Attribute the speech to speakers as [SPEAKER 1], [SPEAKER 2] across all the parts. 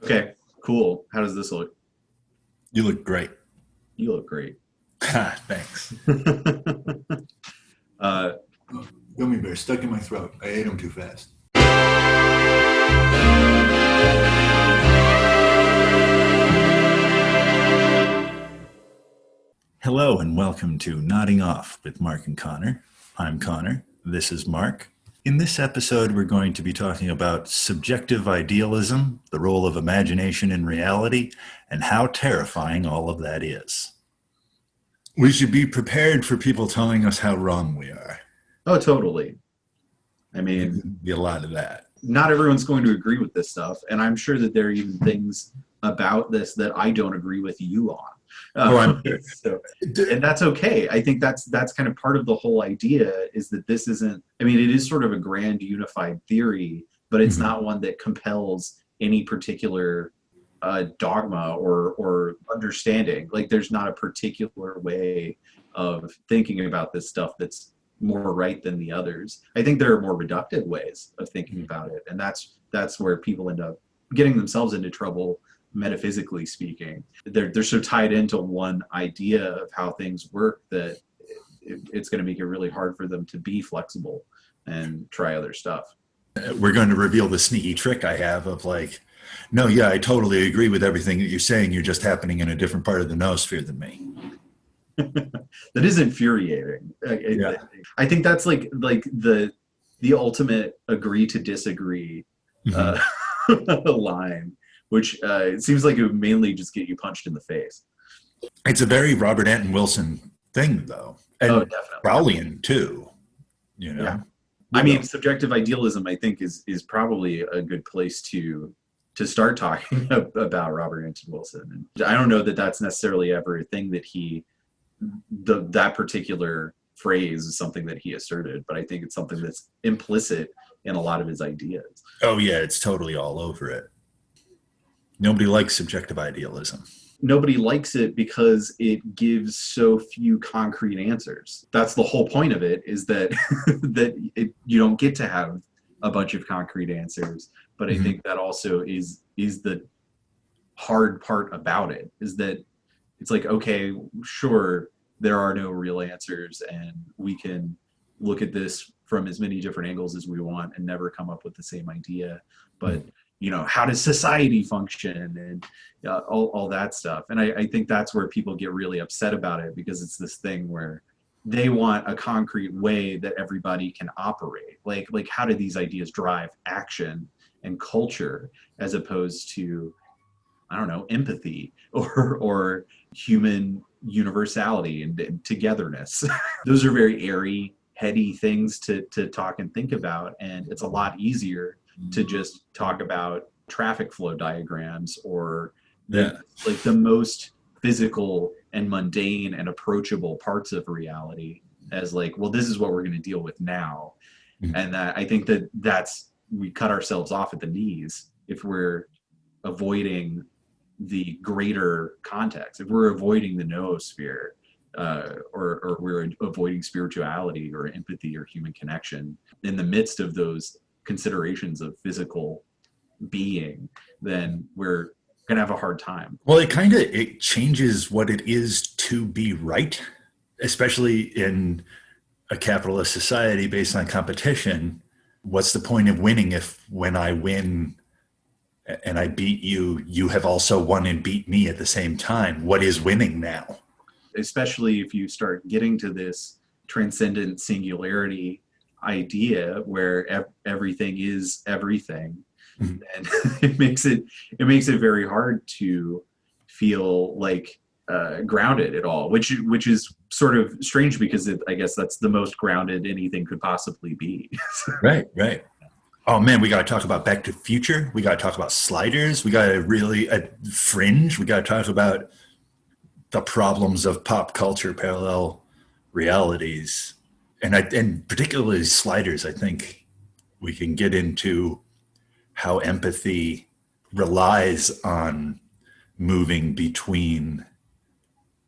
[SPEAKER 1] Okay, cool. How does this look?
[SPEAKER 2] You look great.
[SPEAKER 1] You look great.
[SPEAKER 2] Thanks.
[SPEAKER 1] uh,
[SPEAKER 2] Oh, gummy bear stuck in my throat. I ate them too fast. Hello and welcome to Nodding Off with Mark and Connor. I'm Connor. This is Mark. In this episode, we're going to be talking about subjective idealism, the role of imagination in reality, and how terrifying all of that is. We should be prepared for people telling us how wrong we are.
[SPEAKER 1] oh, totally. I
[SPEAKER 2] There's
[SPEAKER 1] mean,
[SPEAKER 2] going to be a lot of that.
[SPEAKER 1] not everyone's going to agree with this stuff, and I'm sure that there are even things about this that I don't agree with you on.
[SPEAKER 2] I'm
[SPEAKER 1] And that's okay. I think that's kind of part of the whole idea is that this isn't. I mean, it is sort of a grand unified theory, but it's not one that compels any particular dogma or understanding. Like, there's not a particular way of thinking about this stuff that's more right than the others. I think there are more reductive ways of thinking about it, and that's where people end up getting themselves into trouble, metaphysically speaking. They're so tied into one idea of how things work that it's going to make it really hard for them to be flexible and try other stuff.
[SPEAKER 2] We're going to reveal the sneaky trick I have of like, no, yeah, I totally agree with everything that you're saying. You're just happening in a different part of the noosphere than me.
[SPEAKER 1] That is infuriating.
[SPEAKER 2] Yeah.
[SPEAKER 1] I think that's like the ultimate agree to disagree line, which it seems like it would mainly just get you punched in the face.
[SPEAKER 2] It's a very Robert Anton Wilson thing, though. And
[SPEAKER 1] Oh, definitely.
[SPEAKER 2] Rowleyan, too. You know?
[SPEAKER 1] Yeah. I mean, subjective idealism, I think, is probably a good place to start talking about Robert Anton Wilson. And I don't know that that's necessarily ever a thing that that particular phrase is something that he asserted, but I think it's something that's implicit in a lot of his ideas.
[SPEAKER 2] Oh, yeah, it's totally all over it. Nobody likes subjective idealism.
[SPEAKER 1] Nobody likes it because it gives so few concrete answers. That's the whole point of it, is that you don't get to have a bunch of concrete answers. But I think that also is the hard part about it, is that it's like, okay, sure, there are no real answers, and we can look at this from as many different angles as we want and never come up with the same idea. But how does society function, and all that stuff. And I think that's where people get really upset about it, because it's this thing where they want a concrete way that everybody can operate. Like how do these ideas drive action and culture, as opposed to, I don't know, empathy or human universality and togetherness. Those are very airy, heady things to talk and think about. And it's a lot easier to just talk about traffic flow diagrams or like the most physical and mundane and approachable parts of reality as like, well, this is what we're going to deal with now. And that, I think we cut ourselves off at the knees if we're avoiding the greater context, if we're avoiding the noosphere, or we're avoiding spirituality or empathy or human connection in the midst of those considerations of physical being, then we're going to have a hard time.
[SPEAKER 2] Well, it changes what it is to be right, especially in a capitalist society based on competition. What's the point of winning if when I win and I beat you, you have also won and beat me at the same time? What is winning now?
[SPEAKER 1] Especially if you start getting to this transcendent singularity idea where everything is everything, and it makes it very hard to feel like grounded at all, which is sort of strange, because I guess that's the most grounded anything could possibly be.
[SPEAKER 2] Right. Oh man, we got to talk about Back to the Future. We got to talk about Sliders. We got to really Fringe. We got to talk about the problems of pop culture, parallel realities, and particularly Sliders. I think we can get into how empathy relies on moving between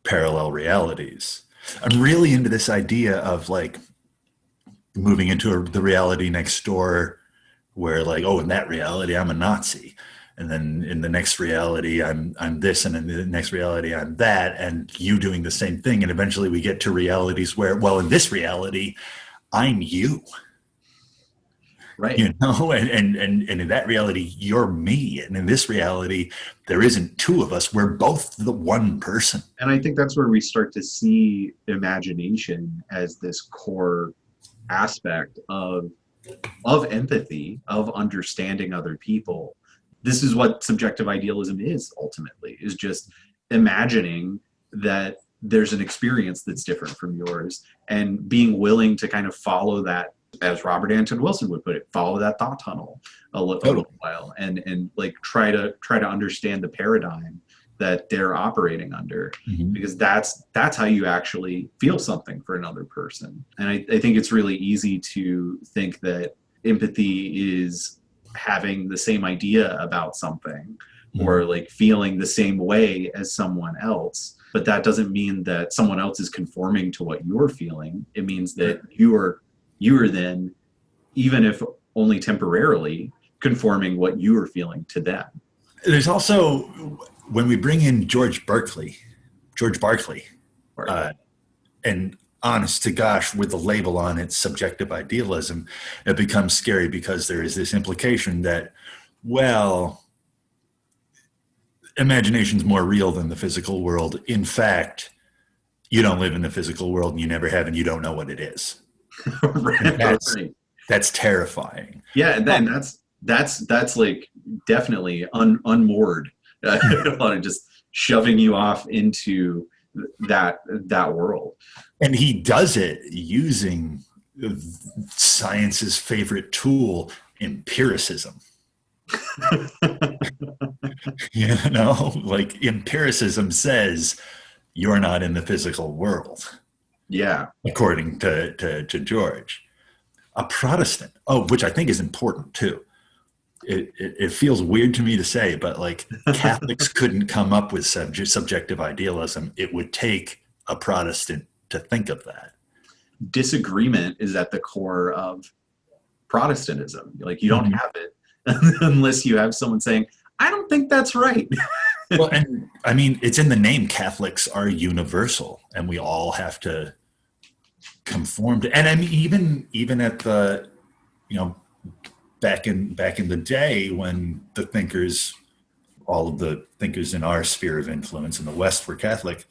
[SPEAKER 2] parallel realities. I'm really into this idea of like moving into the reality next door, where like, oh, in that reality, I'm a Nazi. and then in the next reality I'm this, and in the next reality I'm that, and you doing the same thing, and eventually we get to realities where, well, in this reality I'm you.
[SPEAKER 1] Right.
[SPEAKER 2] You know, and in that reality you're me, and in this reality there isn't two of us, we're both the one person.
[SPEAKER 1] And I think that's where we start to see imagination as this core aspect of empathy, of understanding other people. This is what subjective idealism is ultimately, is just imagining that there's an experience that's different from yours and being willing to kind of follow that, as Robert Anton Wilson would put it, follow that thought tunnel a little while and like try to understand the paradigm that they're operating under, because that's how you actually feel something for another person. And I think it's really easy to think that empathy is having the same idea about something or like feeling the same way as someone else. But that doesn't mean that someone else is conforming to what you're feeling. It means that you are then, even if only temporarily, conforming what you are feeling to them.
[SPEAKER 2] There's also, when we bring in George Barclay, and honest to gosh, with the label on it, subjective idealism, it becomes scary because there is this implication that, well, imagination's more real than the physical world. In fact, you don't live in the physical world and you never have, and you don't know what it is. That's terrifying.
[SPEAKER 1] Yeah, and then that's like definitely unmoored. Just shoving you off into that world.
[SPEAKER 2] And he does it using science's favorite tool, empiricism. You know, like empiricism says you're not in the physical world.
[SPEAKER 1] Yeah.
[SPEAKER 2] According to George. A Protestant, which I think is important too. It feels weird to me to say, but like Catholics couldn't come up with subjective idealism. It would take a Protestant to think of that.
[SPEAKER 1] Disagreement is at the core of Protestantism. Like you don't have it unless you have someone saying, I don't think that's right.
[SPEAKER 2] Well, and I mean, it's in the name. Catholics are universal, and we all have to conform to. And I mean, even at the, you know, back in the day when the thinkers, all of the thinkers in our sphere of influence in the West were Catholic,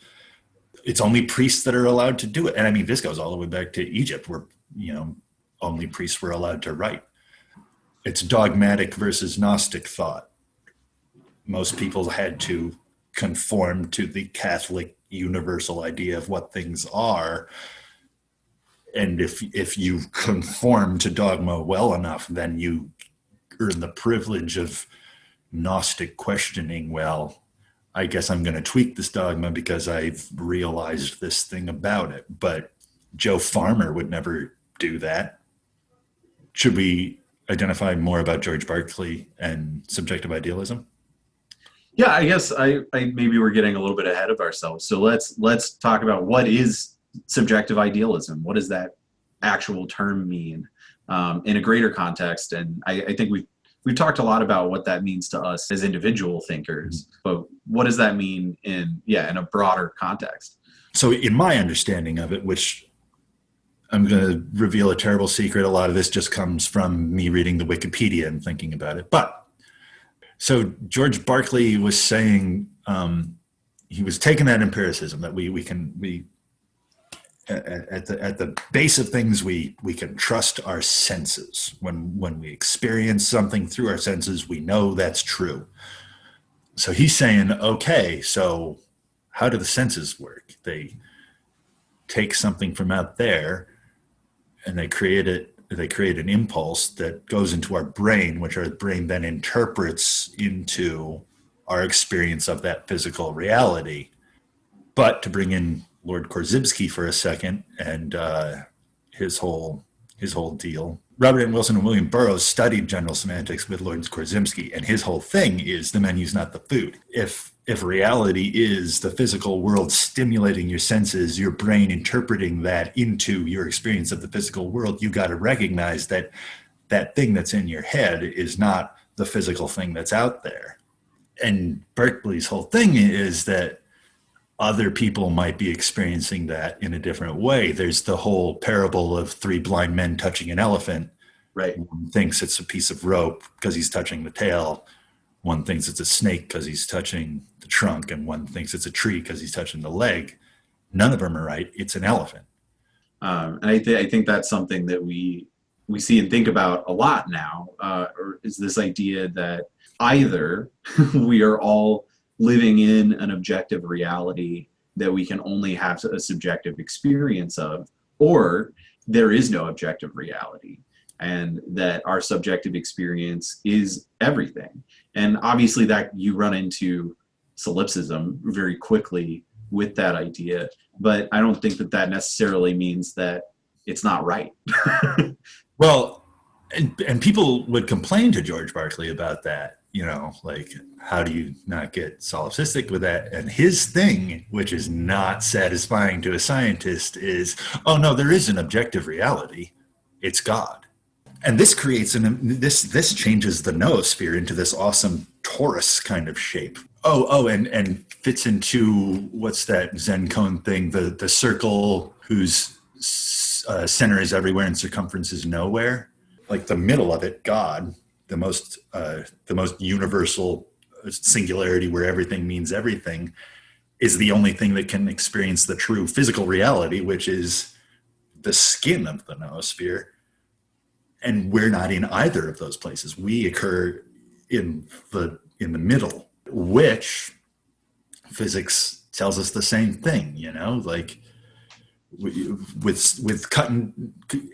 [SPEAKER 2] it's only priests that are allowed to do it. And I mean, this goes all the way back to Egypt, where, you know, only priests were allowed to write. It's dogmatic versus Gnostic thought. Most people had to conform to the Catholic universal idea of what things are. And if you conform to dogma well enough, then you earn the privilege of Gnostic questioning. Well, I guess I'm going to tweak this dogma because I've realized this thing about it. But Joe Farmer would never do that. Should we identify more about George Barclay and subjective idealism?
[SPEAKER 1] Yeah, I guess I maybe we're getting a little bit ahead of ourselves. So let's talk about what is subjective idealism. What does that actual term mean in a greater context? And I think we've talked a lot about what that means to us as individual thinkers, but what does that mean in a broader context?
[SPEAKER 2] So in my understanding of it, which I'm going to reveal a terrible secret, a lot of this just comes from me reading the Wikipedia and thinking about it. But so George Barclay was saying, he was taking that empiricism that we at the base of things, we can trust our senses. When we experience something through our senses, we know that's true. So he's saying, okay, so how do the senses work? They take something from out there and they create an impulse that goes into our brain, which our brain then interprets into our experience of that physical reality. But to bring in Lord Korzybski for a second and his whole deal, Robert N. Wilson and William Burroughs studied general semantics with Lord Korzybski, and his whole thing is the menu's not the food. If reality is the physical world stimulating your senses, your brain interpreting that into your experience of the physical world, you got to recognize that that thing that's in your head is not the physical thing that's out there. And Berkeley's whole thing is that other people might be experiencing that in a different way. There's the whole parable of three blind men touching an elephant.
[SPEAKER 1] Right.
[SPEAKER 2] One thinks it's a piece of rope because he's touching the tail. One thinks it's a snake because he's touching the trunk. And one thinks it's a tree because he's touching the leg. None of them are right. It's an elephant.
[SPEAKER 1] And I think that's something that we see and think about a lot now, or is this idea that either we are all living in an objective reality that we can only have a subjective experience of, or there is no objective reality, and that our subjective experience is everything. And obviously that you run into solipsism very quickly with that idea, but I don't think that necessarily means that it's not right.
[SPEAKER 2] Well, and people would complain to George Berkeley about that, like, how do you not get solipsistic with that? And his thing, which is not satisfying to a scientist, is, oh no, there is an objective reality. It's God. And this creates this changes the noosphere into this awesome torus kind of shape. And fits into, what's that Zen cone thing? The circle whose center is everywhere and circumference is nowhere. Like the middle of it, God, the most universal singularity where everything means everything, is the only thing that can experience the true physical reality, which is the skin of the noosphere. And we're not in either of those places. We occur in the middle, which physics tells us the same thing, like with cutting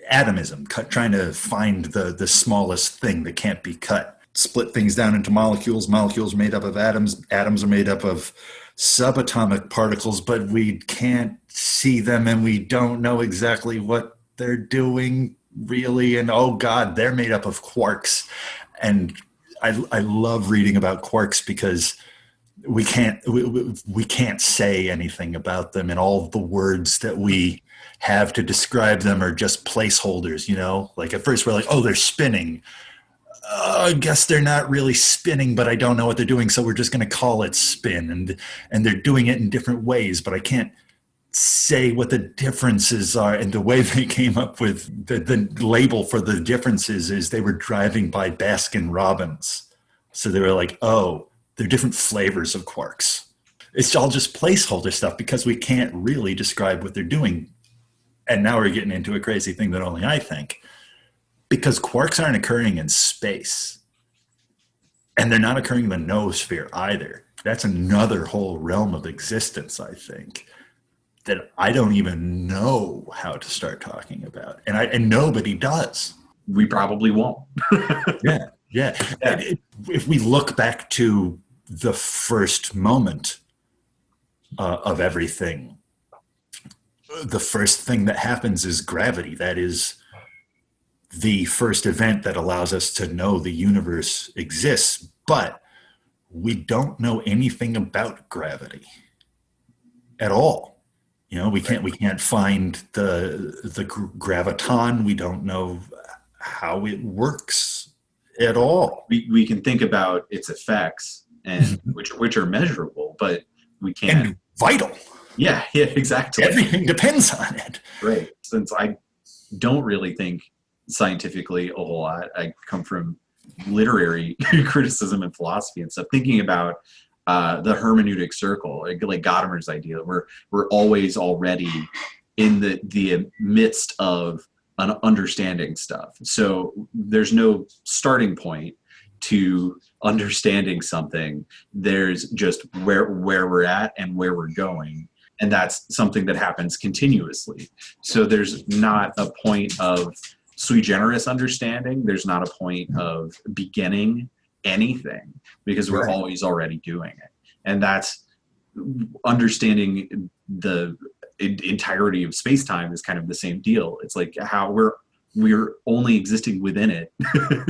[SPEAKER 2] atomism, trying to find the smallest thing that can't be cut, split things down into molecules are made up of atoms are made up of subatomic particles, but we can't see them and we don't know exactly what they're doing really. And oh God, they're made up of quarks. And I love reading about quarks because we can't say anything about them, and all the words that we have to describe them are just placeholders. Like at first we're like, oh, they're spinning. I guess they're not really spinning, but I don't know what they're doing, so we're just going to call it spin. And they're doing it in different ways, but I can't say what the differences are. And the way they came up with the label for the differences is they were driving by Baskin Robbins, so they were like, oh, they're different flavors of quarks. It's all just placeholder stuff because we can't really describe what they're doing. And now we're getting into a crazy thing that only I think, because quarks aren't occurring in space, and they're not occurring in the noosphere either. That's another whole realm of existence, I think, that I don't even know how to start talking about. And nobody does.
[SPEAKER 1] We probably won't.
[SPEAKER 2] Yeah. If we look back to the first moment of everything, the first thing that happens is gravity. That is the first event that allows us to know the universe exists, but we don't know anything about gravity at all. We can't find the graviton. We don't know how it works at all.
[SPEAKER 1] We can think about its effects, and which are measurable, but we can't.
[SPEAKER 2] And vital.
[SPEAKER 1] Yeah, exactly.
[SPEAKER 2] Everything depends on it.
[SPEAKER 1] Right. Since I don't really think scientifically a whole lot, I come from literary criticism and philosophy and stuff, thinking about the hermeneutic circle, like Gadamer's idea, where we're always already in the midst of an understanding stuff. So there's no starting point to understanding something. There's just where we're at and where we're going. And that's something that happens continuously. So there's not a point of sui generis understanding. There's not a point of beginning anything, because we're always already doing it. And that's understanding the entirety of space-time is kind of the same deal. It's like how we're only existing within it.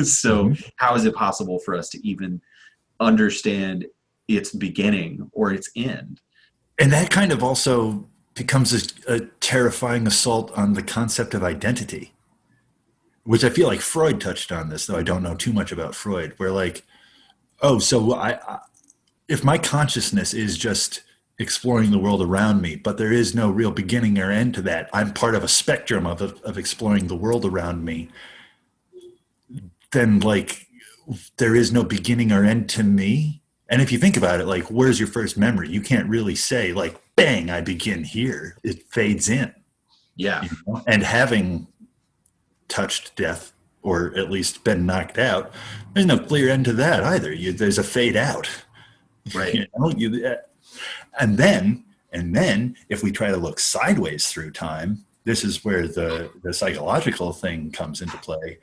[SPEAKER 1] So how is it possible for us to even understand its beginning or its end?
[SPEAKER 2] And that kind of also becomes a terrifying assault on the concept of identity, which I feel like Freud touched on this, though I don't know too much about Freud, where like, oh, so if my consciousness is just exploring the world around me, but there is no real beginning or end to that, I'm part of a spectrum of exploring the world around me, then like there is no beginning or end to me. And if you think about it, like, where's your first memory? You can't really say like, bang, I begin here. It fades in.
[SPEAKER 1] Yeah.
[SPEAKER 2] You know? And having touched death, or at least been knocked out, there's no clear end to that either. There's a fade out.
[SPEAKER 1] Right.
[SPEAKER 2] You know? And then if we try to look sideways through time, this is where the psychological thing comes into play.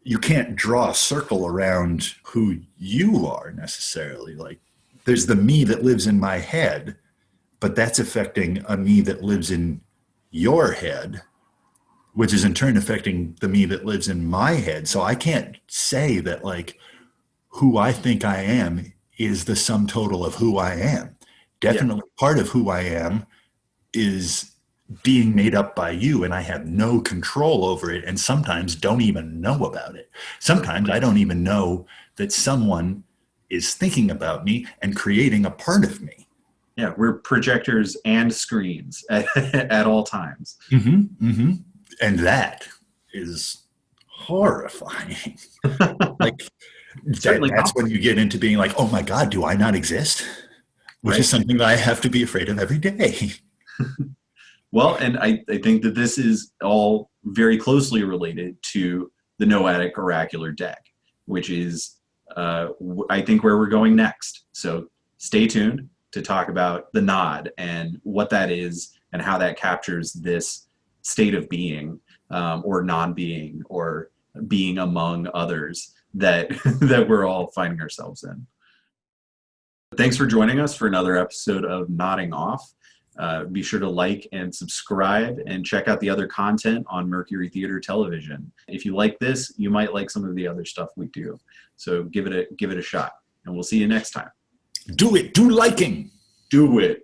[SPEAKER 2] You can't draw a circle around who you are necessarily. Like, there's the me that lives in my head, but that's affecting a me that lives in your head, which is in turn affecting the me that lives in my head. So I can't say that like who I think I am is the sum total of who I am. Definitely part of who I am is being made up by you, and I have no control over it, and sometimes don't even know about it. Sometimes I don't even know that someone is thinking about me and creating a part of me.
[SPEAKER 1] Yeah, we're projectors and screens at all times.
[SPEAKER 2] Mm-hmm, mm-hmm. And that is horrifying. Like that's when you get into being like, oh my God, do I not exist? Which is something that I have to be afraid of every day.
[SPEAKER 1] Well, and I think that this is all very closely related to the Noetic Oracular Deck, which is, I think, where we're going next. So stay tuned to talk about the nod and what that is and how that captures this state of being, or non-being, or being among others that that we're all finding ourselves in. Thanks for joining us for another episode of Nodding Off. Be sure to like and subscribe and check out the other content on Mercury Theater Television. If you like this, you might like some of the other stuff we do. So give it a shot, and we'll see you next time.
[SPEAKER 2] Do it. Do liking.
[SPEAKER 1] Do it.